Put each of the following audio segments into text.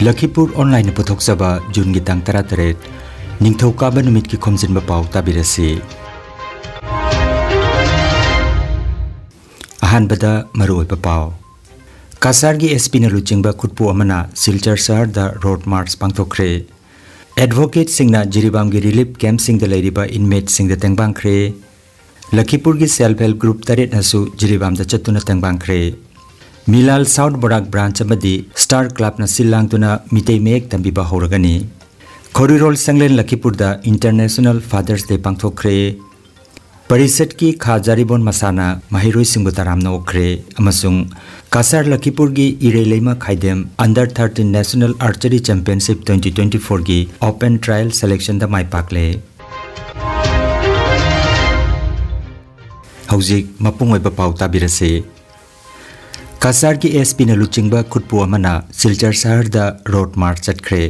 Lakhipuronline puthokjaba June gi tang 13 ningthaukaaba numit ki Khomjinba Pao tabirasi ahanbada maruoiba Pao Kasar gi SP na luchingba khutpu amana Silchar Sahar da road march pangthokre Advocate singna Jiribam gi relief camp sing da leiriba inmate sing da tengbangkre Lakhipur gi self help group taret nasu Jiribam da chatuna tengbangkre Milal South Barak branch amadi Star Club na silang tuna mitay mek tambiba horagani Khorirol Sanglen Lakhipur da International Fathers Day pangthokre Parisat ki Khajaribon Masana Mahiroi Singbutaram na okre amasung Kasar Lakhipur gi Ireilema Khaidem Under 13 National Archery Championship 2024 gi Open Trial Selection da mai pakle Hauzik mapungoi ba pau tabirase Kasar ki SP na luchingba khutpu amana Silchar Sahar da road march chatkre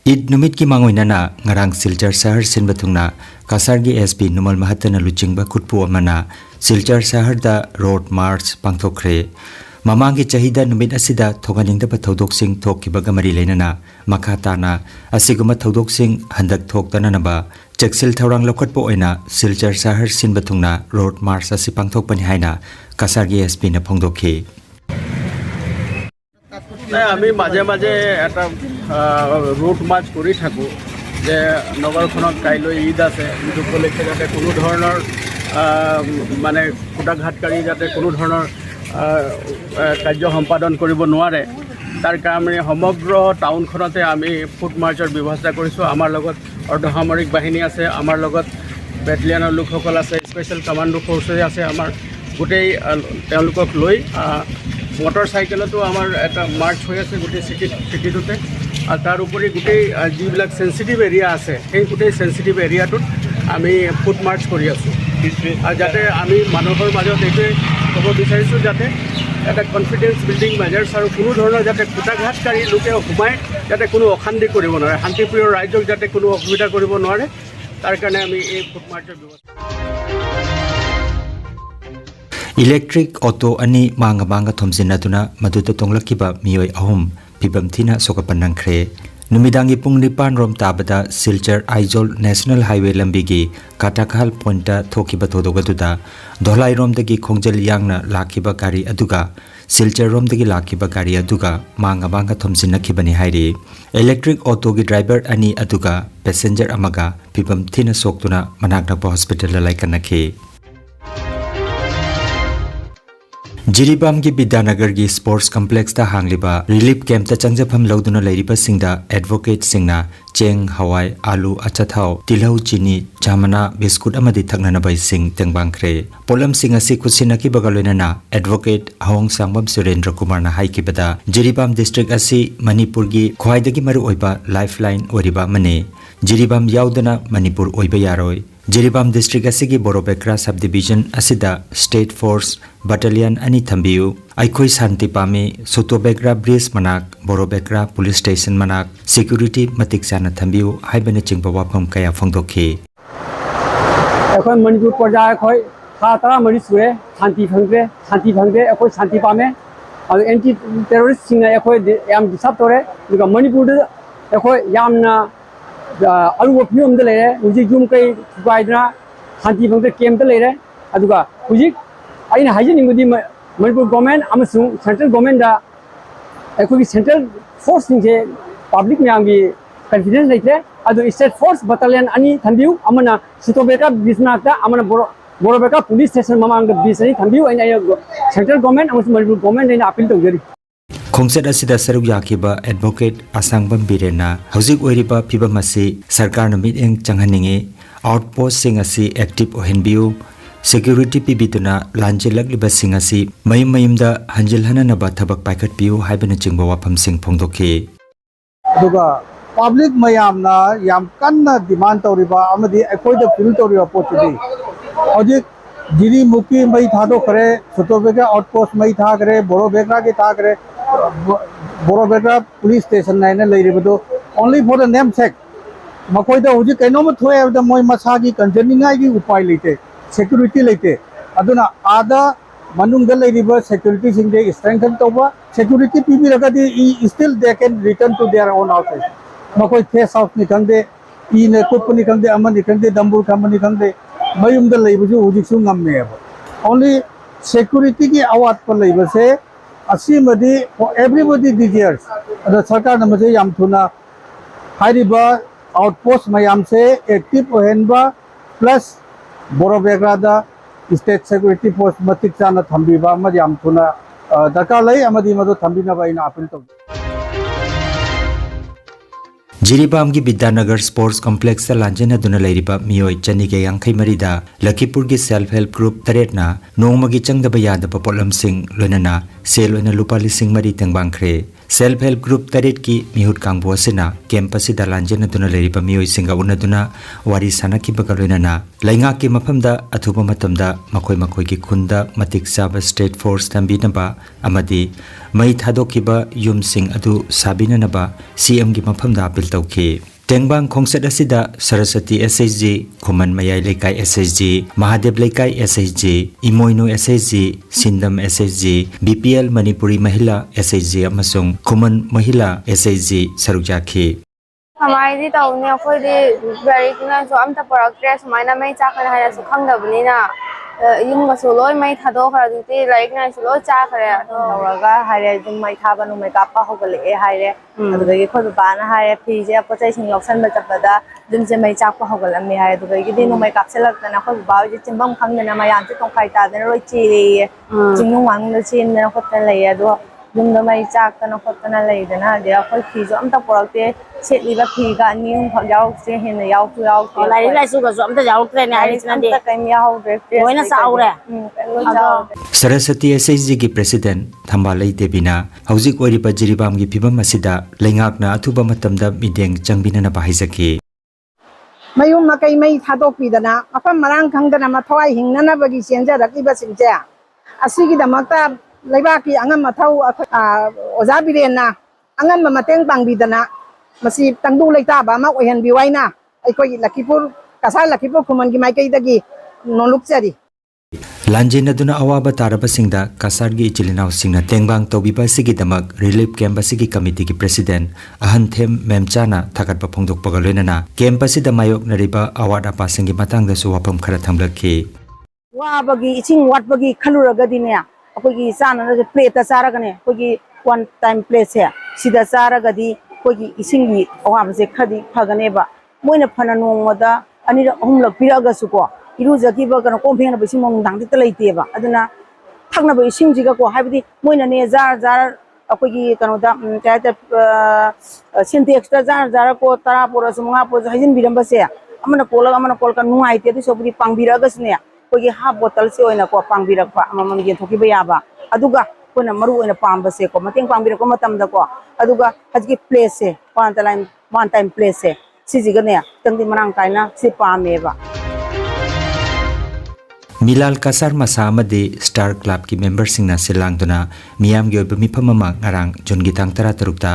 Id numit ki mangoinana ngarang Silchar Sahar sinba thungna Kasar gi SP Numal Mahatana luchingba khutpu amana Silchar Sahar da road march pangthokre Mamangi chahida numit asida thoganingda pa thodok sing thokkibaga mari leinana makhatana asiguma thodok sing handak thoktana naba Cheksil thaurang lokhatpo oina Silchar Sahar sinba thungna road march asi pangthokpani haina Kasar gi SP na phongdokhi আমি মাজে মাজে এটা route march কৰি থাকোঁ যে নগৰখনত কাইলৈ ঈদ আছে ঈদ উপলক্ষে যাতে কোনো ধৰণৰ মানে খুটাঘাটকাৰী যাতে কোনো ধৰণৰ কাৰ্য সম্পাদন কৰিব নোৱাৰে তাৰ কাৰণে সমগ্ৰ টাউনখনতে আমি ফুট মাৰ্চৰ ব্যৱস্থা কৰিছোঁ আমাৰ লগত অৰ্ধসামৰিক বাহিনী আছে আমাৰ লগত বেটেলিয়নৰ লোকসকল আছে স্পেচিয়েল কমাণ্ডো ফ'ৰ্চেছ আছে আমাৰ গোটেই তেওঁলোকক লৈ মটৰচাইকেলতো আমাৰ এটা মাৰ্চ হৈ আছে গোটেই চিটিটোতে আৰু তাৰ উপৰি গোটেই যিবিলাক চেঞ্চিটিভ এৰিয়া আছে সেই গোটেই চেঞ্চিটিভ এৰিয়াটোত আমি ফুট মাৰ্চ কৰি আছোঁ আৰু যাতে আমি মানুহৰ মাজত এইটোৱে ক'ব বিচাৰিছোঁ যাতে এটা কনফিডেন্স বিল্ডিং মেজাৰ্ছ আৰু কোনো ধৰণৰ যাতে খুটাঘাটকাৰী লোকে সোমাই যাতে কোনো অশান্তি কৰিব নোৱাৰে শান্তিপ্ৰিয় ৰাইজক যাতে কোনো অসুবিধা কৰিব নোৱাৰে তাৰ কাৰণে আমি এই ফুট মাৰ্চৰ ব্যৱস্থা Electric auto ani manga thomjinaduna maduta tonglakiba miyoi ahum pibam thina sokapanangkhre numidangi pung 9 rom tabada Silchar Aizol National Highway lambigi Katakhal pointa thokiba thodogaduda Dholai rom dagi khongjal yangna lakhiba gari aduga Silchar rom dagi lakhiba gari aduga manga thomjinakibani hairi electric auto gi driver ani aduga passenger amaga pibam thina soktuna manakna hospital la laikanakhi Jiribam gi Bidanagar gi Sports Complex ta hangliba relief camp ta changjafam lauduna leiriba singda advocate singna cheng hawai alu achathau tilhau chini jamana biscuit amadi thaknana bai sing tengbangkhre polam sing asi kusina ki bagaloina na advocate Hong Sangbam Surendra Kumar na haiki bada Jiribam district asi Manipur gi khwaidagi maru oiba lifeline oriba mane Jiribam yaudana Manipur oiba yaroi Jiribam district asigi Borobekra subdivision asida state force battalion ani thambiu aikoi santi pami Sotobegra bridge manak Borobekra police station manak security matik sana thambiu haibane chingba wafam kaya phongdokhi এখন মণিপুর পর্যায়ে হয় খাতরা মরি সুরে শান্তি ভাঙবে এখন শান্তি পামে আর anti terrorist সিংনা এখন ইয়াম ডিসাব তরে দুগা মণিপুর এখন ইয়ামনা আলু ফিয়ম দে লেরে উজি জুম কই গাইদনা শান্তি ভাঙবে কেম দে লেরে আদুগা উজি আইনা হাইজিনিংগুদি মণিপুর গভর্নমেন্ট আমসুং সেন্ট্রাল গভর্নমেন্ট দা এখন সেন্ট্রাল ফোর্স নিছে public মিয়ামগি confidence like that adu state force battalion ani thambiu amana Sutobeka bisnakta amana Borobeka police station mamang bisani thambiu and central government amus Manipur government ina appeal tawjari Khongset asida saruk yakiba advocate Asangbam Birena hauzik oiriba phibam asi sarkar na miteng changhaninge outpost sing asi active ohenbiu security pibituna lanjelagliba sing asi mayimda hanjilhana naba thabak paikhat piu haibana chingba wafam sing phongdokhi aduga public mayamna yam kanna demand toriba amadi ekoida fil toriba potidi ojik jiri muki mai thado kare Sotobeka outpost mai tha kare Borobekra ki tha kare Borobekra police station naina leiribodo only for the name sake makoida ojik kainoma thoe abda moi masagi concerning gi upai lete security lete aduna ada manung dal river security sing de strengthen toba security pibi ragadi still they can return to their own houses makoi face house ni kangde I ne company kangde amani kangde dambur company kangde mayum dal leibu ujik su ngamme only security ki awat par leibu se asimadi for everybody deserves the sarkar namaje yam thuna hariba outpost mayam se active ohenba plus borobegrada state security force matik chana thambiba amadi yam thuna darkar lai amadi madu thambina ba ina appeal to Jiribam ki Vidyanagar Sports Complex ta lanjena duna lairiba miyoi chani ke yankhai marida Lakhipur ki self help group taretna nongma gi changdaba yadaba polam sing loinana sel loina lupa lising mari tengbangkhre self help group taret ki mihut kangbo sina campus da lanjena duna lairiba miyoi singa unaduna wari sanaki baga loinana lainga ki mafamda athuba matamda makoi ki khunda matik saba state force tambinaba amadi mai thadokiba yum sing adu sabinanaba CM gi mafamda apil tauki Tengbang khongset asida Saraswati SHG Khoman Mayai Lekai SHG Mahadev Lekai SHG Imoino SHG Sindam SHG BPL Manipuri Mahila SHG amasung Khoman Mahila SHG sarukjakhi हमारी दी तो उन्हें कोई दी very किना जो हम तब पढ़ के समाइना में चाकर है सुखंग दबनी ना यूं मसूलों में था दो कर दूती लाइक ना सुलो चाकर है तो लगा है जो मैं था बनु मैं कापा हो गले है तो ये खुद बाना है फिर जे आपको चाहिए सिंह ऑप्शन में तब बता दिन से मैं चापा हो गले में है तो ये दिन मैं काप से लगता ना खुद बाव जे चिंबम खंग ना मैं यहाँ से तो खाई तादे ना रोई चीरी चिंगू वांग ना चीन ना खुद ना ले दो yung na may chak na ko na lay na dia ko fizo am ta porte set liba phiga ni ho yaw se hin yaw tu yaw lai lai su ga zo am ta yaw tre ne ai nan de ta kai yaw de oi na sa aure Saraswati SHG ki president Thambalai Debina hauzik oriba jiribam gi phibam asida leingak na athuba matamda mideng changbina na bahizaki mayum makai mai thadok pidana afam marang khangdana mathwai hingnana bagi senja rakiba singja asigi damakta Laibaki angam matau oza birena angam mamateng pangbidana masi tangdu leita ba ma oyan biwaina aikoi Lakhipur kasar Lakhipur khuman gi maikai dagi nolukchari Lanjena duna awaba taraba singda kasar gi chilinau singna tengbang tobiba sigi damak relief camp sigi committee ki president ahan them memchana thakat pa phongdok pagaloinana camp sida mayok nariba award apa singi matang da su wapam khara thamlakhi wa bagi iching wat bagi khaluraga dinya अकोगी Sana plate चारगने अकोगी one time plate से सिदा चारगदी अकोगी इसिंगी अवाबसे खदी फगनेबा Moina फना नोंगदा अनिर अहुमलक पिरगसुको इरुजकीबा कनो कोंफेंगना बसिं मोंदांग त लैतेबा अदुना थगनबा इसिंजिगा को हाइबदी Moina ने jar jar अकोगी कनोदा तायत syntax ता jar jar को तरा porous मंगा पो हाइजिन बिरंबसे अमना कोलका नुआइते दु सोबदी पांगबिरगसने कोई हाफ बोतल से ओइना को पांगबिरक पा ममम ये थोकी बयाबा अदुगा कोना मरु ओइना पांबसे को मतेंग पांगबिरक को मतम द को अदुगा हजकी प्लेस से वन टाइम प्लेस से सिजिगने तंगदि मनांग काइना सि पामेबा Milal Kasar Masamadi Star Club ki member singna silangduna miyam gi oiba mifam ama ngarang jungi tang tara tarukta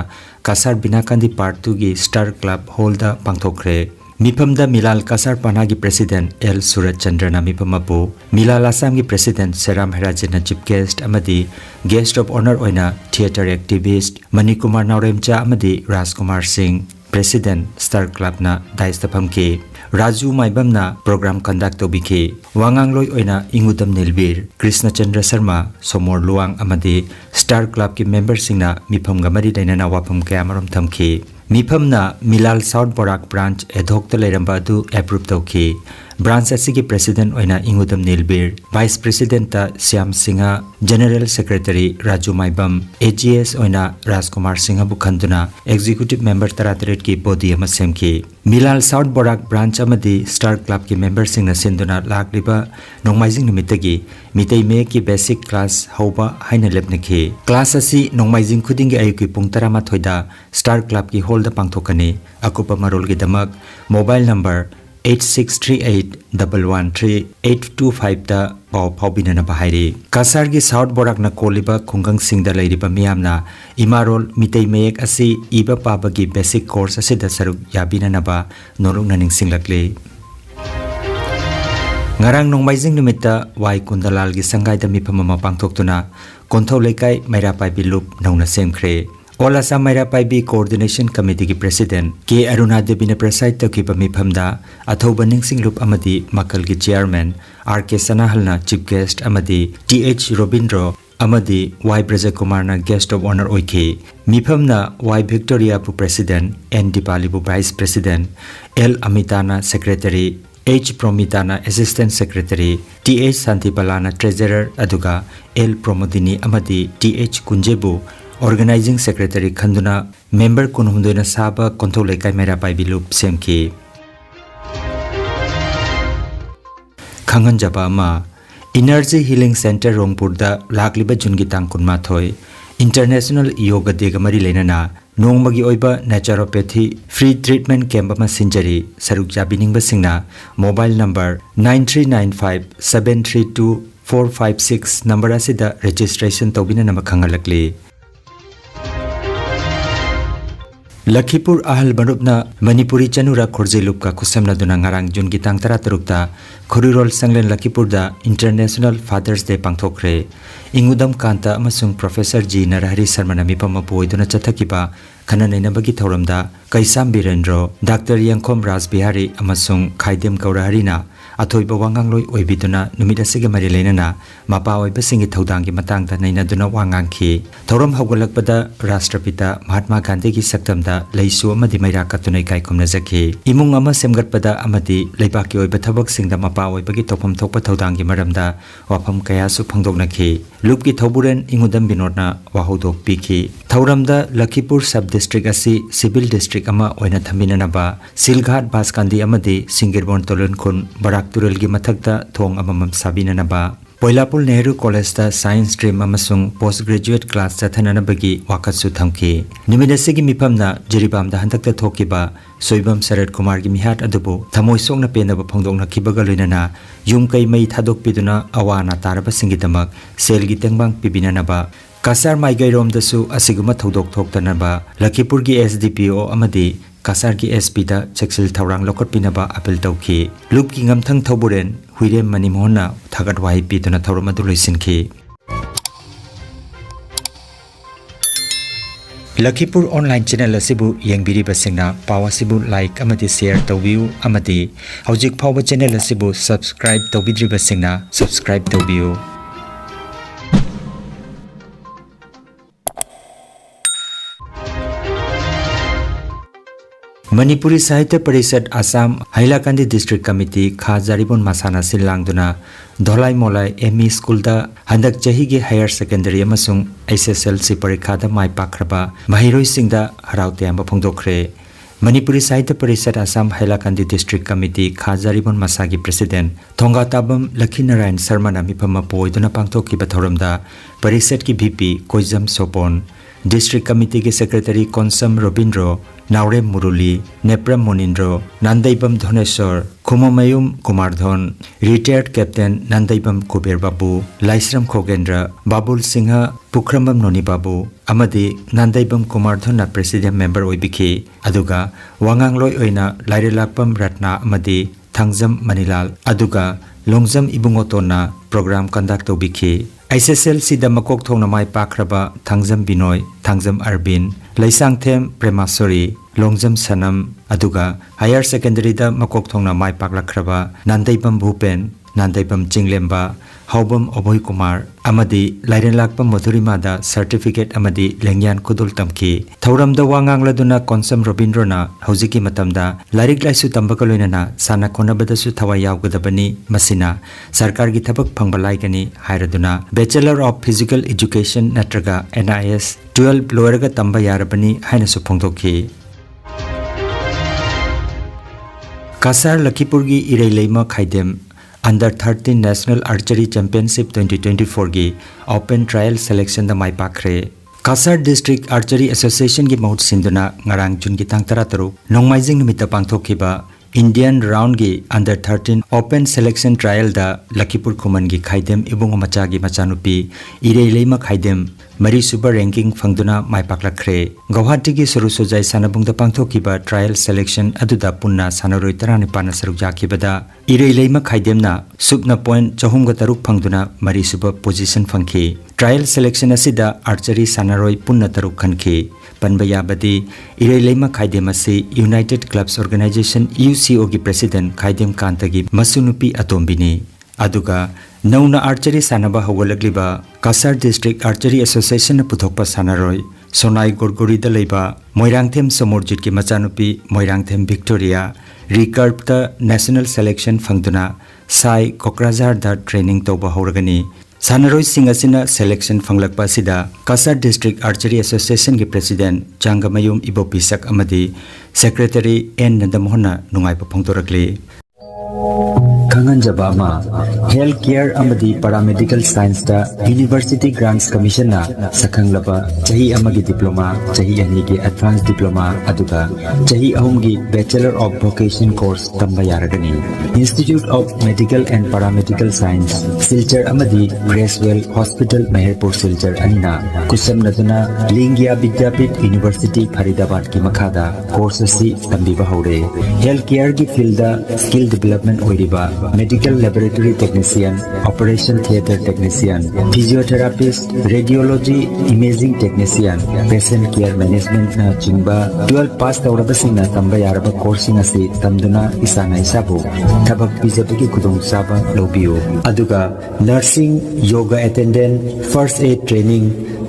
Kasar Binakandi Part 2 gi Star Club hall da pangthokre Mipamda Milal Kasar Pana gi president L Surat Chandrana mipamapu Milal Assam gi president Seram Herajena chief guest amadi guest of honor oina theater activist Manikumar Nauremcha amadi Rajkumar Singh president Star Club na daistapamke Raju Maibamna program conduct obike Wangangloi oina Ingudam Nilbir Krishna Chandra Sharma Somor Luang amadi Star Club ki member singna mipam gamari dainana wapam kayamarom thamki Mipamna Milal South Barak branch edhokta leiramba du approve tauki branch asigi president oina Ingudam Nilbir vice president ta Syam Singha general secretary Raju Maibam AGS oina Rajkumar Singha bukhanduna executive member taratret ki body ama semki Milal South Barak branch amadi Star Club ki member singna sinduna lakliba nongmaijing nimitagi mitai me ki basic class hoba haina lepnaki class asi nongmaijing khuding gi ayuki pung 13 da Star Club ki hall da pangthokani akupa marol gi damak mobile number 8638113825 da pau paubinana bahari kasar gi South Barak na koliba khungang singda leiriba miyamna imarol mitai mek asi iba paba gi basic course asida saruk yabinana ba norung naning singlakle ngarang nongmaijing numita wai kundalal gi sangai da mifam ama pangthoktuna konthau lekai maira pai bilup nauna semkhre All Assam Maira Paibi Coordination Committee ki President K. Aruna Devi ne preside tawkiba mifamda athoba ningsing lup amadi makal ki Chairman R. K. Sanahalna Chief Guest amadi T.H. Robindro amadi Y. Braja Kumar na Guest of Honor oike mifamna Y. Victoria pu President N. Dipali pu Vice President L. Amitana Secretary H. Promitana Assistant Secretary T.H. Santipalana Treasurer aduga L. Promodini amadi T.H. Kunjebu Organizing Secretary Khanduna Member Kunhumdoina Saba Konthau Lekai Maira Paibi Lup Semki Khanganjaba ama Energy Healing Center Rongpur da lakliba jungi tang kunma thoi International Yoga Day ga mari lenana nongmagi oiba naturopathy free treatment camp ama sinjari saruk jabining ba singna mobile number 9395732456 number asida registration tobina nama khangalakli Lakhipur ahal banupna Manipuri chanura khorjailup ka khusamna duna ngarang jun gi tang tara tarukta Khorirol sanglen Lakhipur da International Fathers Day pangthokre ingudam kanta amasung Professor G Narahari Sharma na mipam apoiduna chathakiba khana nainabagi thoramda Kaisam Birendro Dr Yangkhom Rajbihari amasung Khaidem Gauraharina athoiba wangangloi oibiduna numida sige mari lenana mapa oiba singi thodanggi matangda nainaduna wangangki thoram hawgalakpada Rashtrapita Mahatma Gandhi gi saktamda leisu amadi maira katunai kai khomna jakhi imung ama semgatpada amadi leibaki oiba thabak singda mapa oibagi topam thokpa thodanggi maramda wafam kaya su phangdoknakhi lupki thoburen ingudam binodna wahodok piki thoramda Lakhipur sub district asi civil district ama oina thaminanaba Silghat Baskandi amadi Singirbon Tolan khun Barak Turelgi mathakta thong amamam sabinanaba Poilapur Nehru College da Science Stream amasung Postgraduate Class chathananabagi wakatsu thamki nimidasigi mipamna Jiribamda hantakta thokiba Soibam Sarat Kumar gi mihat adubu thamoi sokna penaba phongdokna kibaga loinana yumkai mai thadok piduna awana taraba singidamak selgi tengbang pibinanaba Kasar Maigairom dasu asiguma thodok thoktanaba Lakhipur gi SDPO amadi Kasar ki SP da Cheksil Thaurang Lokot Pinaba apel tawki Lup ki ngamthang thoburen Huirem Manimona Thagat Wahi Piduna Thauramadu Loisinki Lakhipur online channel asibu yengbiri basingna pawasibu like amati share tawbiu amati hojik phawba channel asibu subscribe tawbidri basingna subscribe tawbiu Manipuri Sahitya Parishad Assam Hailakandi District Committee Kha Jaribon Masana Silangduna Dholai Molai ME School da Handak Chahi gi Higher Secondary amasung SSLC Parikha da mai pakraba Mahiroi Singda Haraute amba phongdokre Manipuri Sahitya Parishad Assam Hailakandi District Committee Kha Jaribon Masagi President Thonga Tabam Lakhinarayan Sharma na mipama poiduna pangthokiba thoramda Parishad ki VP Koizam Sopon District Committee ki Secretary Konsam Robindro Naurem Muruli, Nepram Monindro, Nandaibam Dhoneshwar, Kumamayum Kumardhon, Retired Captain Nandaibam Kuber Babu, Laisram Khogendra, Babul Singha, Pukrambam Noni Babu, Amadi Nandaibam Kumardhon na President Member Oibiki, Aduga, Wangangloi Oina, Lairelakpam Ratna Amadi, Thangjam Manilal, Aduga, Longzam Ibungotona, Program Conduct Obiki, SSLC da makok thongna mai pakraba Thangjam Binoy, Thangjam Arbin, Laisangthem Premasori, Longjam Sanam, Aduga, Higher Secondary da makok thongna mai paklakraba Nandaibam Bhupen, Nandaibam Chinglemba, Haubam Oboi Kumar, Amadi, Lairenlakpam Madhurima da Certificate Amadi Lengyan Kudul Tamki, Thauram da Wangang Laduna Konsam Robindrona, Hauziki Matamda, Larik Laisu Tambakaloinana, Sana Konabadasu Thawayaw Gadabani, Masina, Sarkar Gitabak Pangbalai Hairaduna, Bachelor of Physical Education Natraga, NIS, 12 Loeraga Tamba Yarabani, Hainasu Pongdoki. Kasar Lakhipurgi Ireleima Khaidem Under 13 National Archery Championship 2024 gi Open Trial Selection da mai pakre Kasar District Archery Association gi mahut sinduna ngarang jun gi tang tara taru nongmaijing numita pangthokiba Indian round gi Under 13 Open Selection Trial da Lakhipur Khuman gi Khaidem ibung macha gi machanupi Ireleima Khaidem मरी super ranking फंगदुना my पाकलखरे Guwahati की सरुसोजाई सानाबुंगदा पांगथोकिबा trial selection अदुदा पुन्ना सानरोय 14 सरुक जाखिबदा इरei lemma खाइदेमना सुपना point 403 फंगदुना मरी super position फंखी trial selection असिदा archery सानरोय पुन्ना तरुक खनखी पनबयाबदी इरei लेमा खाइदेम असि यूनाइटेड क्लब्स ऑर्गेनाइजेशन UCO की प्रेसिडेंट खाइदेम कांतगी मसुनुपी अतोम्बिनी अदुगा नौना आर्चरी सानबा हौगलग्लिबा कासार डिस्ट्रिक्ट आर्चरी एसोसिएशन पुथोकपा सानरोय सोनाई गोरगोरीदा लेबा मोइरांगथेम समोरजित की मचानुपी Moirangthem Victoria recurve national selection फंगदुना साई कोकराझार दा ट्रेनिंग तौबा हौरगनी सानरोय सिंह असिना सेलेक्शन फंगलकपा सिदा कासार डिस्ट्रिक्ट आर्चरी एसोसिएशन की प्रेसिडेंट चांगमयुम इबोपिसक अमदी सेक्रेटरी एन नंदमोहन नुंगाइबा फोंदोरकले खंगनजबा मा हेल्थ केयर अमदी पैरामेडिकल साइंस दा यूनिवर्सिटी ग्रांट्स कमीशन ना सखंगलबा चाही अमगी डिप्लोमा चाही अनि की एडवांस डिप्लोमा अदुगा चाही अहुमगी बैचलर ऑफ वोकेशन कोर्स तंबा यारगनी institute of medical and paramedical science Silchar अमदी ग्रेसवेल हॉस्पिटल मेहरपुर सिलचर अनिना कुसम नदुना लिंगिया विद्यापीठ यूनिवर्सिटी फरीदाबाद की मखादा कोर्स सी तंबीबा हौरे हेल्थ केयर की फील्ड दा स्किल डेवलपमेंट ओइरिबा medical laboratory technician operation theatre technician physiotherapist radiology imaging technician patient care management ना चिंबा 12 पास तौरबसिंगना तंबा यारबा कोर्सिंग असी तमदुना इसाना इसाबु थबक पिजबगी खुदोंग साबा लोबियो अदुगा nursing yoga attendant first aid training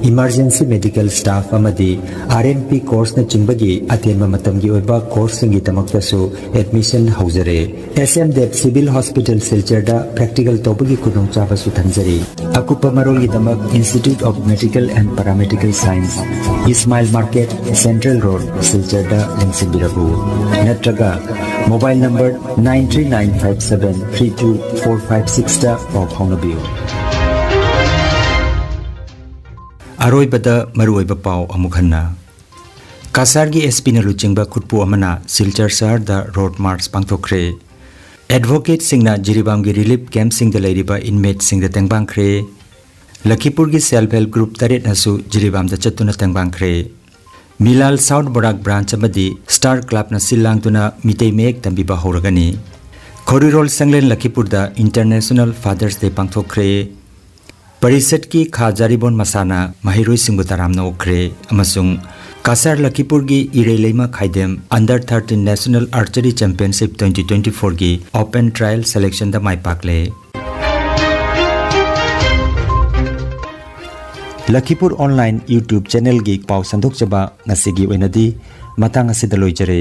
emergency medical staff अमदी RMP कोर्स न चिंबगी अतेम मतमगी ओइबा कोर्स संगी तमक्तसु एडमिशन हौजरे SM देव सिविल हॉस्पिटल सिलचरदा प्रैक्टिकल तौबगी खुदोंग चाबसु थंजरी अकुपा मरोगी दमक institute of medical and paramedical science Ismail market central road सिलचरदा लेंसिबिरबु नत्रगा मोबाइल नंबर 9395732456 दा पाउ फाउनबियो अरोइबदा मरुइबा पाउ अमुखन्ना कासार की SP न लुचिंगबा खुटपु अमना सिलचर शहर दा रोड मार्च पांगथोखरे एडवोकेट सिंगना जिरीबाम की रिलीफ कैंप सिंग द लेरिबा इनमेट सिंग द तेंगबांखरे लखीपुर की सेल्फ हेल्प ग्रुप तरेट नसु जिरीबाम द चतुना तेंगबांखरे मिलाल साउथ बराक ब्रांच अमदी स्टार क्लब न सिलांगतुना मितै मेक तंबीबा हौरगनी खोरीरोल संगलेन लखीपुर दा इंटरनेशनल फादर्स डे पांगथोखरे परिषद की खाजारीबोन मसाना महिरोई सिंगु तरामना ओखरे अमसुंग कासार लखीपुर की इरei लेमा खाइदेम अंडर 13 नेशनल आर्चरी चैंपियनशिप 2024 की ओपन ट्रायल सेलेक्शन दा माय पाकले लखीपुर ऑनलाइन YouTube चैनल की पाउ संदोक जबा ngasi gi oinadi matang asida loijare